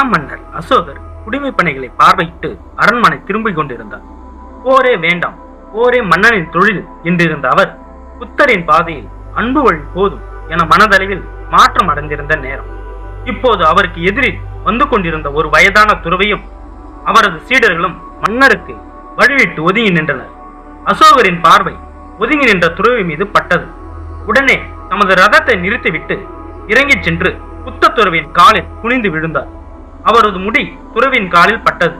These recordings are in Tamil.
மாமன்னர் அசோகர் குடிமை பணிகளை பார்வையிட்டு அரண்மனை திரும்பிக் கொண்டிருந்தார். போரே வேண்டாம், போரே மன்னனின் தொழில் என்றிருந்த அவர் புத்தரின் பாதையில் அன்பு வழி போதும் என மனதளவில் மாற்றம் அடைந்திருந்த நேரம். இப்போது அவருக்கு எதிரில் வந்து கொண்டிருந்த ஒரு வயதான துறவியும் அவரது சீடர்களும் மன்னருக்கு வழிவிட்டு ஒதுங்கி நின்றனர். அசோகரின் பார்வை ஒதுங்கி நின்ற துறவி மீது பட்டது. உடனே தமது ரதத்தை நிறுத்திவிட்டு இறங்கிச் சென்று புத்த துறவின் காலில் குனிந்து விழுந்தார். அவரது முடி துறவின் காலில் பட்டது.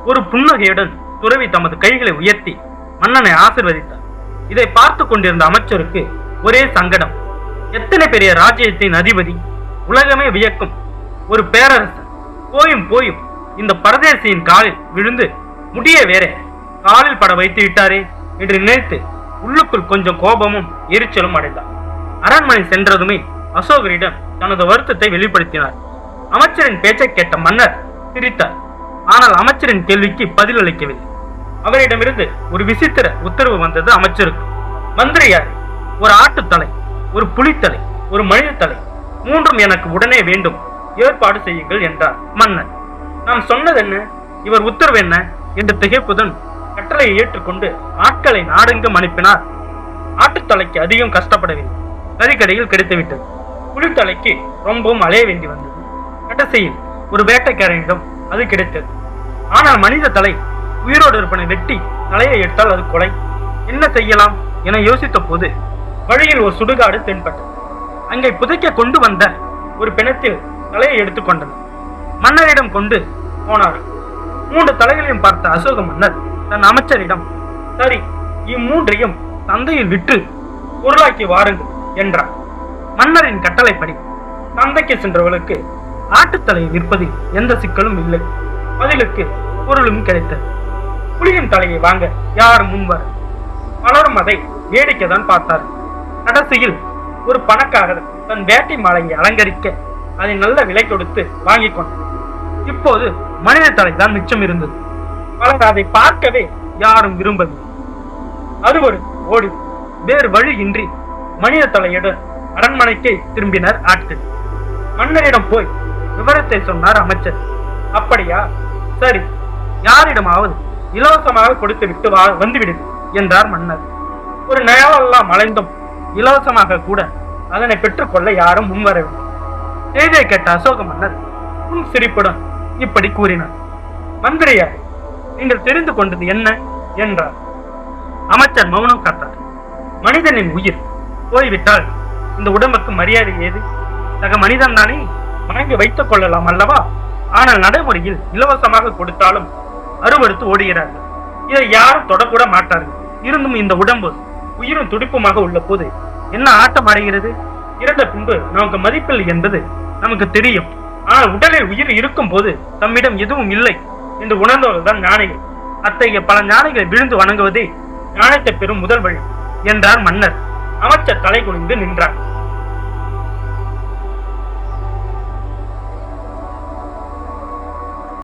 ஒரு புன்னகையுடன் துறவி தமது கைகளை உயர்த்தி மன்னனை ஆசிர்வதித்தார். இதை பார்த்து கொண்டிருந்த அமைச்சருக்கு ஒரே சங்கடம். எத்தனை பெரிய ராஜ்யத்தின் அதிபதி, உலகமே வியக்கும் ஒரு பேரரசர் போயும் போயும் இந்த பரதேசியின் காலில் விழுந்து முடிய வேற காலில் பட வைத்து விட்டாரே என்று நினைத்து உள்ளுக்குள் கொஞ்சம் கோபமும் எரிச்சலும் அடைந்தார். அரண்மனை சென்றதுமே அசோகரிடம் தனது வருத்தத்தை வெளிப்படுத்தினார். அமைச்சரின் பேச்சை கேட்ட மன்னர் சிரித்தார். ஆனால் அமைச்சரின் கேள்விக்கு பதில் அளிக்கவில்லை. அவரிடமிருந்து ஒரு விசித்திர உத்தரவு வந்தது அமைச்சருக்கு. மந்திரியார், ஒரு ஆட்டுத்தலை, ஒரு புலித்தலை, ஒரு மனித தலை, மூன்றும் எனக்கு உடனே வேண்டும், ஏற்பாடு செய்யுங்கள் என்றார் மன்னர். நாம் சொன்னது என்ன, இவர் உத்தரவு என்ன என்று திகைப்புடன் கட்டளையை ஏற்றுக்கொண்டு ஆட்களை நாடெங்கும் அனுப்பினார். ஆட்டுத்தலைக்கு அதிகம் கஷ்டப்படவில்லை, கறிக்கடையில் கிடைத்துவிட்டது. புலித்தலைக்கு ரொம்பவும் அலைய வேண்டி வந்தது. கடைசியில் ஒரு வேட்டைக்காரனிடம் அது கிடைத்தது. ஆனால் மனித தலை உயிரோடு இருப்பனை வெட்டி தலையை எடுத்தால் அது கொலை. என்ன செய்யலாம் என யோசித்த போது வழியில் ஒரு சுடுகாடு தென்பட்டது. அங்கே புதைக்க கொண்டு வந்த ஒரு பிணத்தில் தலையை எடுத்துக்கொண்டனர். மன்னரிடம் கொண்டு போனார். 3 தலைகளையும் பார்த்த அசோக மன்னர் தன் அமைச்சரிடம், சரி, இம்மூன்றையும் சந்தையில் விற்று பொருளாக்கி வாருங்கள் என்றார். மன்னரின் கட்டளைப்படி சந்தைக்கு சென்றவர்களுக்கு ஆட்டுத்தலையை விற்பதில் எந்த சிக்கலும் இல்லை. பதிலுக்கு பொருளும் கிடைத்தது. புலியின் தலையை வாங்க யாரும் முன்வர். பலரும் அதை வேடிக்கை தான் பார்த்தார். கடைசியில் ஒரு பணக்காரர் தன் வேட்டை மாலையை அலங்கரிக்க அதை நல்ல விலை கொடுத்து வாங்கி கொண்டார். இப்போது மனித தலை தான் மிச்சம் இருந்தது. பலர் அதை பார்க்கவே யாரும் விரும்பவில்லை. அது ஒரு ஓடி வேறு வழி இன்றி மனித தலையுடன் அரண்மனைக்கே திரும்பினர் ஆட்கள். மன்னரிடம் போய் விவரத்தை சொன்னார் அமைச்சர். அப்படியா, சரி, யாரிடமாவது இலவசமாக கொடுத்து விட்டு வந்துவிடுது என்றார் மன்னர். ஒரு நயாவெல்லாம் அலைந்தும் இலவசமாக கூட அதனை பெற்றுக்கொள்ள யாரும் முன்வரவில்லை. செய்தியை கேட்ட அசோக மன்னர் சிரிப்புடன் இப்படி கூறினார். மந்திரியார், நீங்கள் தெரிந்து கொண்டது என்ன என்றார். அமைச்சர் மௌனம் காத்தார். மனிதனின் உயிர் போய்விட்டால் இந்த உடம்புக்கு மரியாதை ஏது? சக மனிதன் தானே, வாங்கி வைத்துக் கொள்ளலாம் அல்லவா? ஆனால் நடைமுறையில் இலவசமாக கொடுத்தாலும் அருவறுத்து ஓடுகிறார்கள். இதை யாரும் தொடக்கூட மாட்டார்கள். இருந்தும் இந்த உடம்பு உயிரும் துடிப்புமாக உள்ள போது என்ன ஆட்டம் அடைகிறது? இறந்த பின்பு நமக்கு மதிப்பில்லை என்பது நமக்கு தெரியும். ஆனால் உடலில் உயிர் இருக்கும் போது தம்மிடம் எதுவும் இல்லை என்று உணர்ந்தவர்கள் தான் ஞானிகள். அத்தகைய பல ஞானிகளை விழுந்து வணங்குவதே ஞானத்தை பெறும் முதல் வழி என்றார் மன்னர். அமைச்சர் தலை குனிந்து நின்றார்.